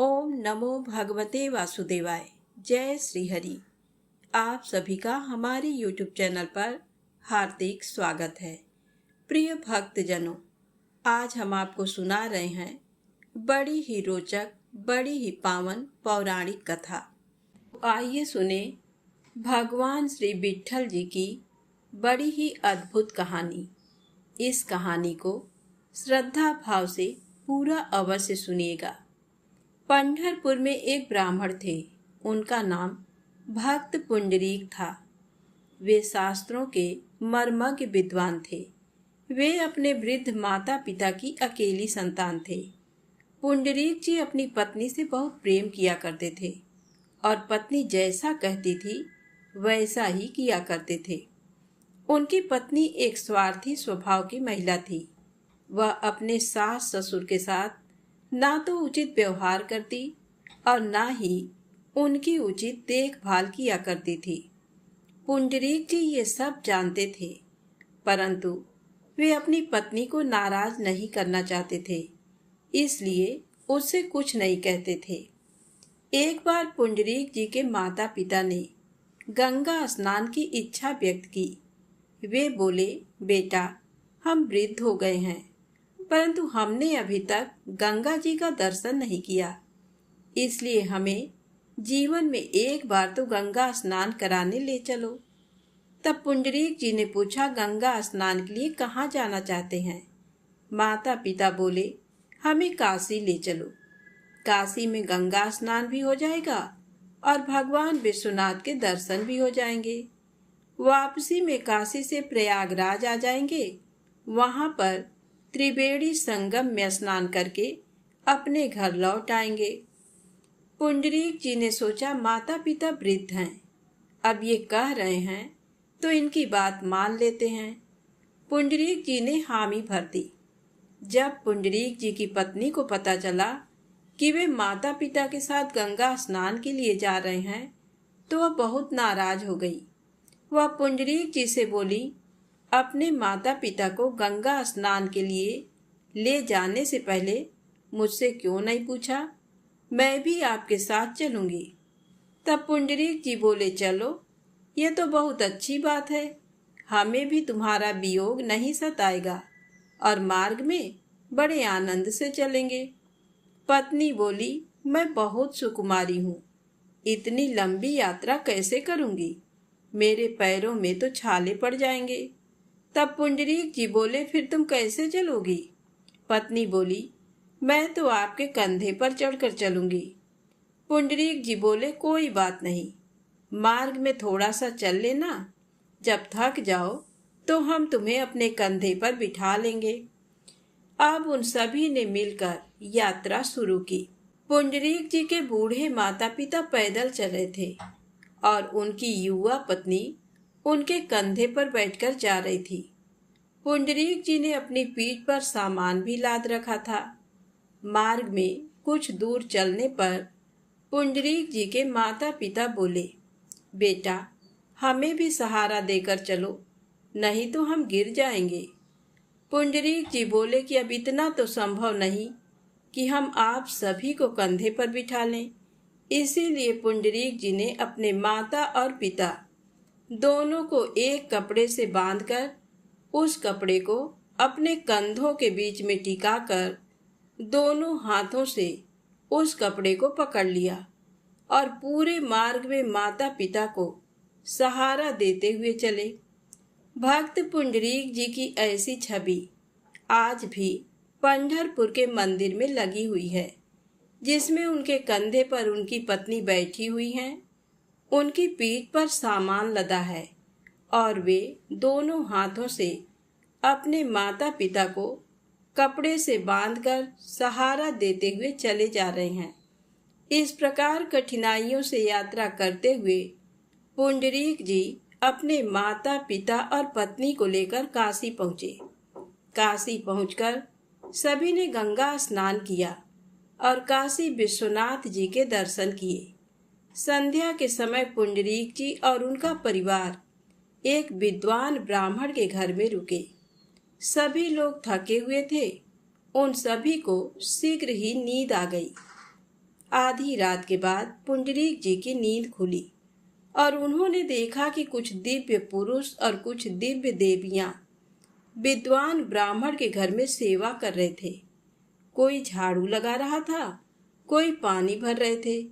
ओम नमो भगवते वासुदेवाय। जय श्री हरि। आप सभी का हमारे YouTube चैनल पर हार्दिक स्वागत है। प्रिय भक्तजनों, आज हम आपको सुना रहे हैं बड़ी ही रोचक, बड़ी ही पावन पौराणिक कथा। आइए सुने भगवान श्री विट्ठल जी की बड़ी ही अद्भुत कहानी। इस कहानी को श्रद्धा भाव से पूरा अवश्य सुनिएगा। पंढरपुर में एक ब्राह्मण थे। उनका नाम भक्त पुंडरीक था। वे शास्त्रों के मर्मज्ञ विद्वान थे। वे अपने वृद्ध माता पिता की अकेली संतान थे। पुंडरीक जी अपनी पत्नी से बहुत प्रेम किया करते थे और पत्नी जैसा कहती थी वैसा ही किया करते थे। उनकी पत्नी एक स्वार्थी स्वभाव की महिला थी। वह अपने सास ससुर के साथ ना तो उचित व्यवहार करती और ना ही उनकी उचित देखभाल किया करती थी। पुंडरीक जी ये सब जानते थे, परंतु वे अपनी पत्नी को नाराज नहीं करना चाहते थे, इसलिए उससे कुछ नहीं कहते थे। एक बार पुंडरीक जी के माता पिता ने गंगा स्नान की इच्छा व्यक्त की। वे बोले, बेटा, हम वृद्ध हो गए हैं, परंतु हमने अभी तक गंगा जी का दर्शन नहीं किया, इसलिए हमें जीवन में एक बार तो गंगा स्नान कराने ले चलो। तब पुंडरीक जी ने पूछा, गंगा स्नान के लिए कहाँ जाना चाहते हैं? माता पिता बोले, हमें काशी ले चलो। काशी में गंगा स्नान भी हो जाएगा और भगवान विश्वनाथ के दर्शन भी हो जाएंगे। वापसी में काशी से प्रयागराज आ जाएंगे। वहां पर त्रिवेणी संगम में स्नान करके अपने घर लौट आएंगे। पुंडरीक जी ने सोचा, माता पिता वृद्ध हैं, अब ये कह रहे हैं तो इनकी बात मान लेते हैं। पुंडरीक जी ने हामी भर दी। जब पुंडरीक जी की पत्नी को पता चला कि वे माता पिता के साथ गंगा स्नान के लिए जा रहे हैं, तो वह बहुत नाराज हो गई। वह पुंडरीक जी से बोली, अपने माता पिता को गंगा स्नान के लिए ले जाने से पहले मुझसे क्यों नहीं पूछा? मैं भी आपके साथ चलूंगी। तब पुंडरीक जी बोले, चलो, ये तो बहुत अच्छी बात है। हमें भी तुम्हारा वियोग नहीं सताएगा और मार्ग में बड़े आनंद से चलेंगे। पत्नी बोली, मैं बहुत सुकुमारी हूँ, इतनी लंबी यात्रा कैसे करूंगी? मेरे पैरों में तो छाले पड़ जाएंगे। तब पुंडरीक जी बोले, फिर तुम कैसे चलोगी? पत्नी बोली, मैं तो आपके कंधे पर चढ़कर चलूंगी। पुंडरीक जी बोले, कोई बात नहीं, मार्ग में थोड़ा सा चल लेना, जब थक जाओ तो हम तुम्हें अपने कंधे पर बिठा लेंगे। अब उन सभी ने मिलकर यात्रा शुरू की। पुंडरीक जी के बूढ़े माता पिता पैदल चल रहे थे और उनकी युवा पत्नी उनके कंधे पर बैठकर जा रही थी। पुंडरीक जी ने अपनी पीठ पर सामान भी लाद रखा था। मार्ग में कुछ दूर चलने पर पुंडरीक जी के माता पिता बोले, बेटा, हमें भी सहारा देकर चलो, नहीं तो हम गिर जाएंगे। पुंडरीक जी बोले कि अब इतना तो संभव नहीं कि हम आप सभी को कंधे पर बिठा लें। इसीलिए पुंडरीक जी ने अपने माता और पिता दोनों को एक कपड़े से बांधकर उस कपड़े को अपने कंधों के बीच में टिकाकर दोनों हाथों से उस कपड़े को पकड़ लिया और पूरे मार्ग में माता पिता को सहारा देते हुए चले। भक्त पुंडरीक जी की ऐसी छवि आज भी पंढरपुर के मंदिर में लगी हुई है, जिसमें उनके कंधे पर उनकी पत्नी बैठी हुई हैं, उनकी पीठ पर सामान लदा है और वे दोनों हाथों से अपने माता पिता को कपड़े से बांधकर सहारा देते हुए चले जा रहे हैं। इस प्रकार कठिनाइयों से यात्रा करते हुए पुंडरीक जी अपने माता पिता और पत्नी को लेकर काशी पहुंचे। काशी पहुंचकर सभी ने गंगा स्नान किया और काशी विश्वनाथ जी के दर्शन किए। संध्या के समय पुंडरीक जी और उनका परिवार एक विद्वान ब्राह्मण के घर में रुके। सभी लोग थके हुए थे। उन सभी को शीघ्र ही नींद आ गई। आधी रात के बाद पुंडरीक जी की नींद खुली और उन्होंने देखा कि कुछ दिव्य पुरुष और कुछ दिव्य देवियां विद्वान ब्राह्मण के घर में सेवा कर रहे थे। कोई झाड़ू लगा रहा था, कोई पानी भर रहे थे,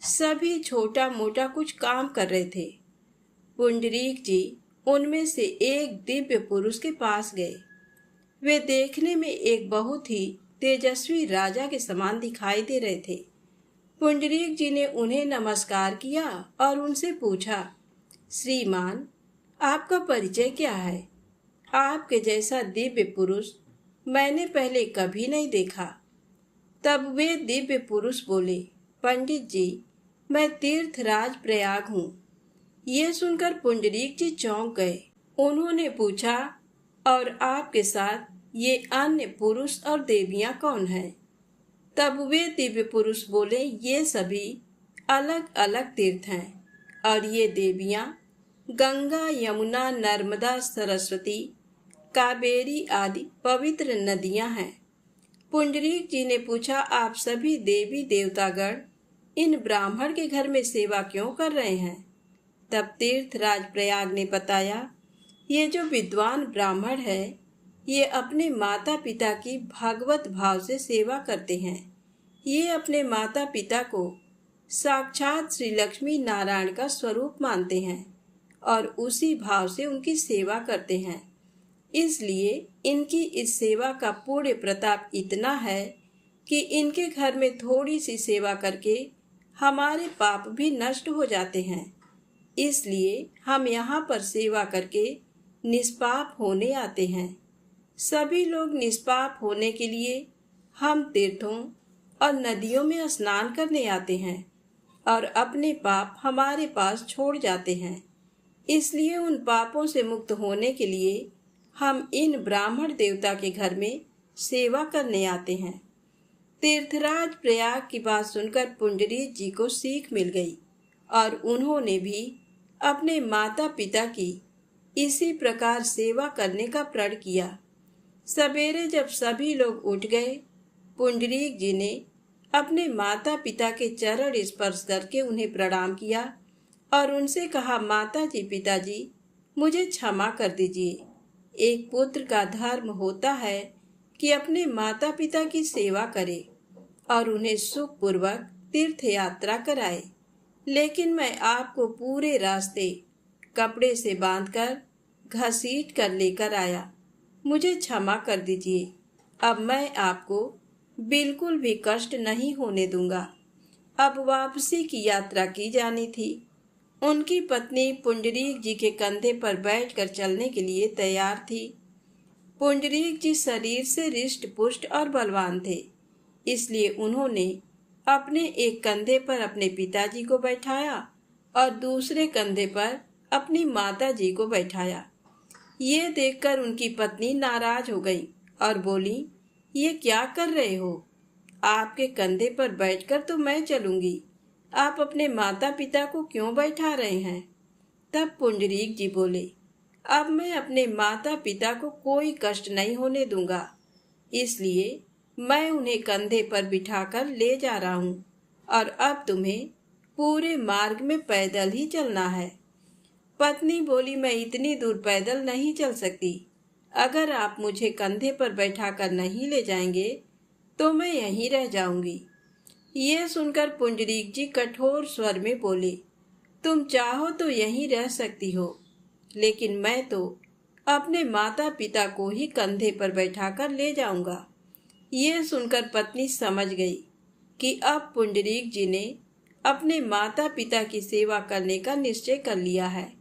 सभी छोटा मोटा कुछ काम कर रहे थे। पुंडरीक जी उनमें से एक दिव्य पुरुष के पास गए। वे देखने में एक बहुत ही तेजस्वी राजा के समान दिखाई दे रहे थे। पुंडरीक जी ने उन्हें नमस्कार किया और उनसे पूछा, श्रीमान, आपका परिचय क्या है? आपके जैसा दिव्य पुरुष मैंने पहले कभी नहीं देखा। तब वे दिव्य पुरुष बोले, पंडित जी, मैं तीर्थराज प्रयाग हूँ। ये सुनकर पुंडरीक जी चौंक गए। उन्होंने पूछा, और आपके साथ ये अन्य पुरुष और देवियां कौन हैं? तब वे दिव्य पुरुष बोले, ये सभी अलग अलग तीर्थ हैं और ये देवियां गंगा, यमुना, नर्मदा, सरस्वती, कावेरी आदि पवित्र नदियां हैं। पुंडरीक जी ने पूछा, आप सभी देवी देवतागण इन ब्राह्मण के घर में सेवा क्यों कर रहे हैं? तब तीर्थराज प्रयाग ने बताया, ये जो विद्वान ब्राह्मण है, ये अपने माता पिता की भागवत भाव से सेवा करते हैं। ये अपने माता पिता को साक्षात श्री लक्ष्मी नारायण का स्वरूप मानते हैं और उसी भाव से उनकी सेवा करते हैं। इसलिए इनकी इस सेवा का पूर्ण प्रताप इतना है कि इनके घर में थोड़ी सी सेवा करके हमारे पाप भी नष्ट हो जाते हैं। इसलिए हम यहाँ पर सेवा करके निष्पाप होने आते हैं। सभी लोग निष्पाप होने के लिए हम तीर्थों और नदियों में स्नान करने आते हैं और अपने पाप हमारे पास छोड़ जाते हैं। इसलिए उन पापों से मुक्त होने के लिए हम इन ब्राह्मण देवता के घर में सेवा करने आते हैं। तीर्थराज प्रयाग की बात सुनकर पुंडरीक जी को सीख मिल गई और उन्होंने भी अपने माता पिता की इसी प्रकार सेवा करने का प्रण किया। सवेरे जब सभी लोग उठ गए, पुंडरीक जी ने अपने माता पिता के चरण स्पर्श करके उन्हें प्रणाम किया और उनसे कहा, माता जी, पिताजी, मुझे क्षमा कर दीजिए। एक पुत्र का धर्म होता है कि अपने माता पिता की सेवा करे और उन्हें सुखपूर्वक तीर्थ यात्रा कराए, लेकिन मैं आपको पूरे रास्ते कपड़े से बांधकर घसीट कर लेकर आया। मुझे क्षमा कर दीजिए। अब मैं आपको बिल्कुल भी कष्ट नहीं होने दूंगा। अब वापसी की यात्रा की जानी थी। उनकी पत्नी पुंडरीक जी के कंधे पर बैठकर चलने के लिए तैयार थी। पुंडरीक जी शरीर से रिष्ट पुष्ट और बलवान थे, इसलिए उन्होंने अपने एक कंधे पर अपने पिताजी को बैठाया और दूसरे कंधे पर अपनी माता जी को बैठाया। ये देखकर उनकी पत्नी नाराज हो गई और बोली, ये क्या कर रहे हो? आपके कंधे पर बैठकर तो मैं चलूंगी, आप अपने माता पिता को क्यों बैठा रहे हैं? तब पुंडरीक जी बोले, अब मैं अपने माता पिता को कोई कष्ट नहीं होने दूंगा, इसलिए मैं उन्हें कंधे पर बिठाकर ले जा रहा हूँ और अब तुम्हें पूरे मार्ग में पैदल ही चलना है। पत्नी बोली, मैं इतनी दूर पैदल नहीं चल सकती। अगर आप मुझे कंधे पर बैठाकर नहीं ले जाएंगे तो मैं यहीं रह जाऊंगी। ये सुनकर पुंडरीक जी कठोर स्वर में बोले, तुम चाहो तो यहीं रह सकती हो, लेकिन मैं तो अपने माता पिता को ही कंधे पर बैठाकर ले जाऊंगा। ये सुनकर पत्नी समझ गई कि अब पुंडरीक जी ने अपने माता पिता की सेवा करने का निश्चय कर लिया है,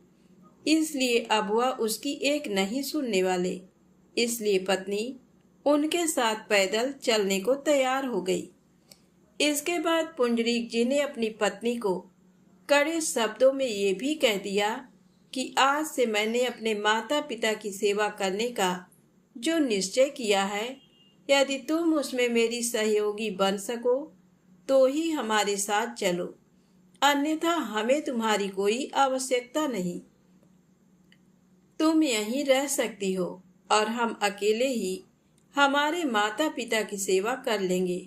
इसलिए अब वह उसकी एक नहीं सुनने वाले। इसलिए पत्नी उनके साथ पैदल चलने को तैयार हो गई। इसके बाद पुंडरीक जी ने अपनी पत्नी को कड़े शब्दों में ये भी कह दिया कि आज से मैंने अपने माता पिता की सेवा करने का जो निश्चय किया है, यदि तुम उसमें मेरी सहयोगी बन सको तो ही हमारे साथ चलो, अन्यथा हमें तुम्हारी कोई आवश्यकता नहीं। तुम यहीं रह सकती हो और हम अकेले ही हमारे माता पिता की सेवा कर लेंगे।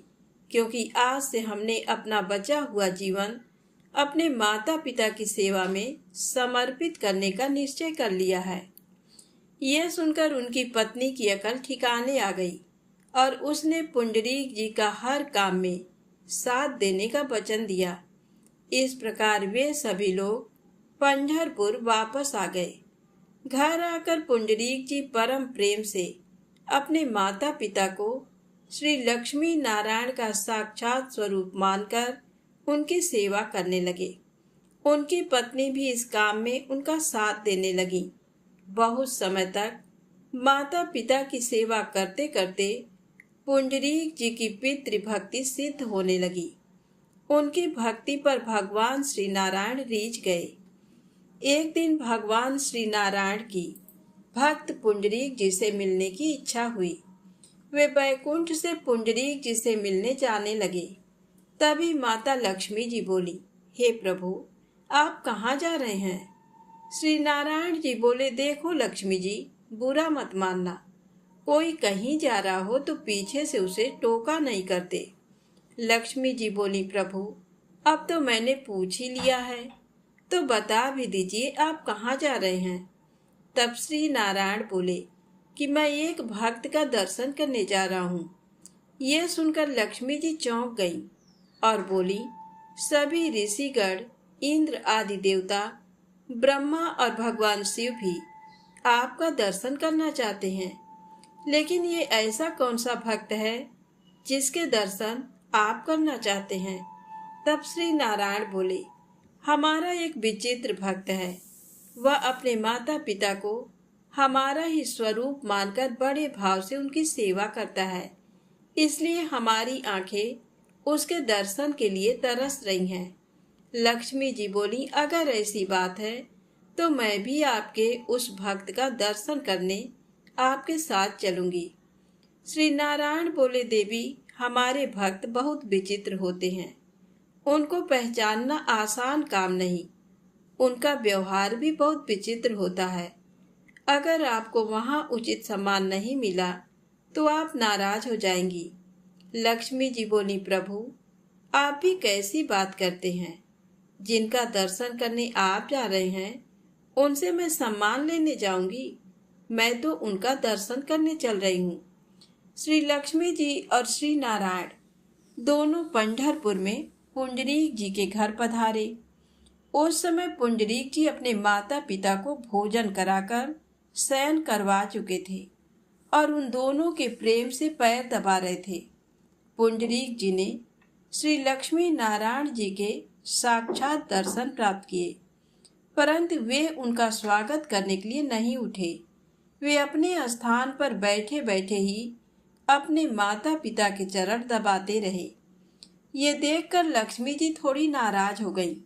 क्योंकि आज से हमने अपना बचा हुआ जीवन अपने माता पिता की सेवा में समर्पित करने का निश्चय कर लिया है। यह सुनकर उनकी पत्नी की अकल ठिकाने आ गई और उसने पुंडरीक जी का हर काम में साथ देने का वचन दिया। इस प्रकार वे सभी लोग पंढरपुर वापस आ गए। घर आकर पुंडरीक जी परम प्रेम से अपने माता पिता को श्री लक्ष्मी नारायण का साक्षात स्वरूप मानकर उनकी सेवा करने लगे। उनकी पत्नी भी इस काम में उनका साथ देने लगी। बहुत समय तक माता पिता की सेवा करते करते पुंडरीक जी की पितृभक्ति सिद्ध होने लगी। उनकी भक्ति पर भगवान श्री नारायण रीझ गए। एक दिन भगवान श्री नारायण की भक्त पुंडरीक जी से मिलने की इच्छा हुई। वे बैकुंठ से पुंडरीक जी से मिलने जाने लगे। तभी माता लक्ष्मी जी बोली, हे प्रभु, आप कहाँ जा रहे हैं? श्री नारायण जी बोले, देखो लक्ष्मी जी, बुरा मत मानना। कोई कहीं जा रहा हो तो पीछे से उसे टोका नहीं करते। लक्ष्मी जी बोली, प्रभु, अब तो मैंने पूछ ही लिया है, तो बता भी दीजिए आप कहाँ जा रहे हैं। तब श्री नारायण बोले कि मैं एक भक्त का दर्शन करने जा रहा हूँ। यह सुनकर लक्ष्मी जी चौंक गई और बोली, सभी ऋषिगण, इंद्र आदि देवता, ब्रह्मा और भगवान शिव भी आपका दर्शन करना चाहते हैं, लेकिन ये ऐसा कौन सा भक्त है जिसके दर्शन आप करना चाहते हैं? तब श्री नारायण बोले, हमारा एक विचित्र भक्त है। वह अपने माता पिता को हमारा ही स्वरूप मानकर बड़े भाव से उनकी सेवा करता है, इसलिए हमारी आंखें उसके दर्शन के लिए तरस रही हैं। लक्ष्मी जी बोली, अगर ऐसी बात है तो मैं भी आपके उस भक्त का दर्शन करने आपके साथ चलूंगी। श्री नारायण बोले, देवी, हमारे भक्त बहुत विचित्र होते हैं। उनको पहचानना आसान काम नहीं। उनका व्यवहार भी बहुत विचित्र होता है। अगर आपको वहाँ उचित सम्मान नहीं मिला तो आप नाराज हो जाएंगी। लक्ष्मी जी बोली, प्रभु, आप भी कैसी बात करते हैं? जिनका दर्शन करने आप जा रहे हैं उनसे मैं सम्मान लेने जाऊंगी? मैं तो उनका दर्शन करने चल रही हूँ। श्री लक्ष्मी जी और श्री नारायण दोनों पंढरपुर में पुंडरीक जी के घर पधारे। उस समय पुंडरीक जी अपने माता पिता को भोजन कराकर शयन करवा चुके थे और उन दोनों के प्रेम से पैर दबा रहे थे। पुंडरीक जी ने श्री लक्ष्मी नारायण जी के साक्षात दर्शन प्राप्त किए, परंतु वे उनका स्वागत करने के लिए नहीं उठे। वे अपने स्थान पर बैठे बैठे ही अपने माता पिता के चरण दबाते रहे। ये देखकर लक्ष्मी जी थोड़ी नाराज हो गई।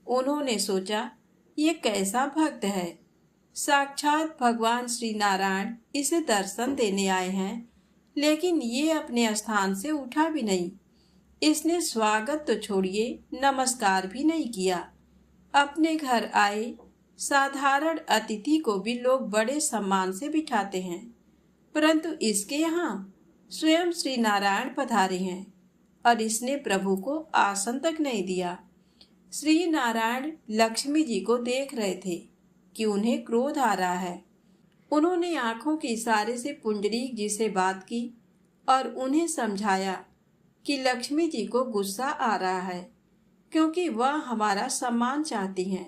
उन्होंने सोचा, ये कैसा भक्त है? साक्षात भगवान श्री नारायण इसे दर्शन देने आए हैं, लेकिन ये अपने स्थान से उठा भी नहीं। इसने स्वागत तो छोड़िए, नमस्कार भी नहीं किया। अपने घर आए साधारण अतिथि को भी लोग बड़े सम्मान से बिठाते हैं, परंतु इसके यहाँ स्वयं श्री नारायण पधारे हैं और इसने प्रभु को आसन तक नहीं दिया। श्री नारायण लक्ष्मी जी को देख रहे थे कि उन्हें क्रोध आ रहा है। उन्होंने आंखों के इशारे से पुंडरीक जी से बात की और उन्हें समझाया कि लक्ष्मी जी को गुस्सा आ रहा है क्योंकि वह हमारा सम्मान चाहती हैं।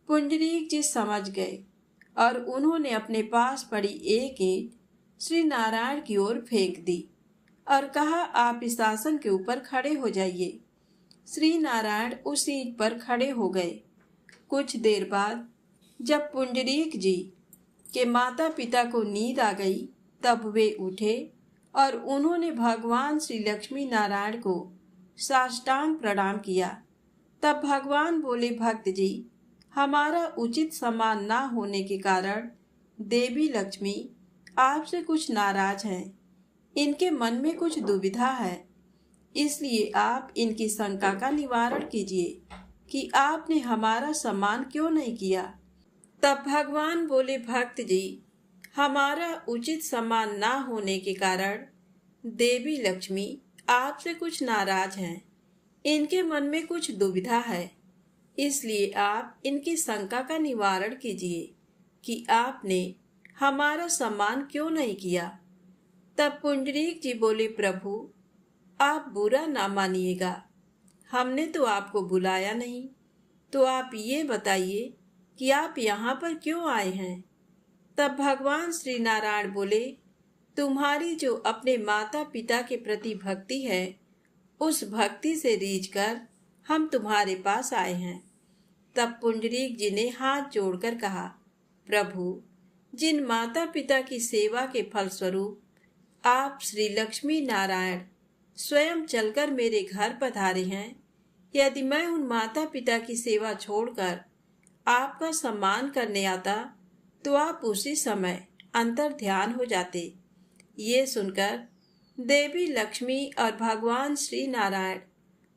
पुंडरीक जी समझ गए और उन्होंने अपने पास पड़ी एक ईंट श्री नारायण की ओर फेंक दी और कहा, आप इस आसन के ऊपर खड़े हो जाइए। श्री नारायण उस ईंट पर खड़े हो गए। कुछ देर बाद जब पुंडरीक जी के माता पिता को नींद आ गई, तब वे उठे और उन्होंने भगवान श्री लक्ष्मी नारायण को साष्टांग प्रणाम किया। तब भगवान बोले, भक्त जी, हमारा उचित सम्मान ना होने के कारण देवी लक्ष्मी आपसे कुछ नाराज हैं। इनके मन में कुछ दुविधा है, इसलिए आप इनकी शंका का निवारण कीजिए कि आपने हमारा सम्मान क्यों नहीं किया। तब भगवान बोले, भक्त जी, हमारा उचित सम्मान ना होने के कारण देवी लक्ष्मी आपसे कुछ नाराज हैं। इनके मन में कुछ दुविधा है, इसलिए आप इनकी शंका का निवारण कीजिए कि आपने हमारा सम्मान क्यों नहीं किया। तब पुंडरीक जी बोले, प्रभु आप बुरा ना मानिएगा, हमने तो आपको बुलाया नहीं, तो आप ये बताइए कि आप यहाँ पर क्यों आए हैं। तब भगवान श्री नारायण बोले, तुम्हारी जो अपने माता पिता के प्रति भक्ति है, उस भक्ति से रीझकर हम तुम्हारे पास आए हैं। तब पुंडरीक जी ने हाथ जोड़कर कहा, प्रभु जिन माता पिता की सेवा के फलस्वरूप आप श्री लक्ष्मी नारायण स्वयं चलकर मेरे घर पधारे हैं, यदि मैं उन माता पिता की सेवा छोड़कर आपका सम्मान करने आता तो आप उसी समय अंतर ध्यान हो जाते। ये सुनकर देवी लक्ष्मी और भगवान श्री नारायण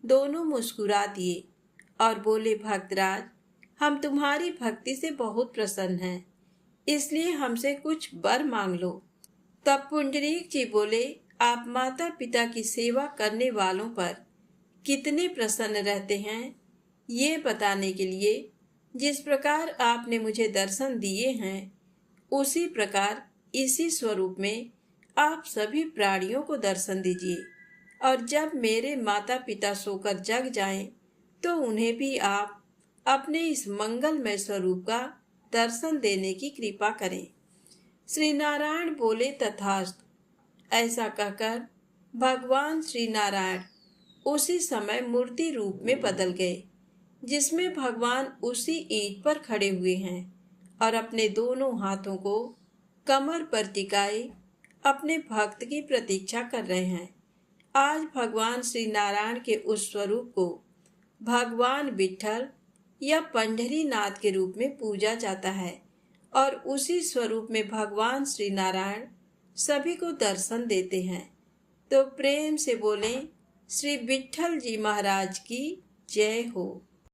दोनों मुस्कुरा दिए और बोले, भक्तराज हम तुम्हारी भक्ति से बहुत प्रसन्न हैं, इसलिए हमसे कुछ वर मांग लो। तब पुंडरीक जी बोले, आप माता पिता की सेवा करने वालों पर कितने प्रसन्न रहते हैं, ये बताने के लिए जिस प्रकार आपने मुझे दर्शन दिए हैं, उसी प्रकार इसी स्वरूप में आप सभी प्राणियों को दर्शन दीजिए, और जब मेरे माता पिता सोकर जग जाएं, तो उन्हें भी आप अपने इस मंगलमय स्वरूप का दर्शन देने की कृपा करें। श्री नारायण बोले, तथास्तु। ऐसा कहकर भगवान श्री नारायण उसी समय मूर्ति रूप में बदल गए, जिसमें भगवान उसी ईंट पर खड़े हुए हैं और अपने दोनों हाथों को कमर पर टिकाए अपने भक्त की प्रतीक्षा कर रहे हैं। आज भगवान श्री नारायण के उस स्वरूप को भगवान विट्ठल या पंढरीनाथ के रूप में पूजा जाता है, और उसी स्वरूप में भगवान श्री नारायण सभी को दर्शन देते हैं। तो प्रेम से बोलें, श्री विट्ठल जी महाराज की जय हो।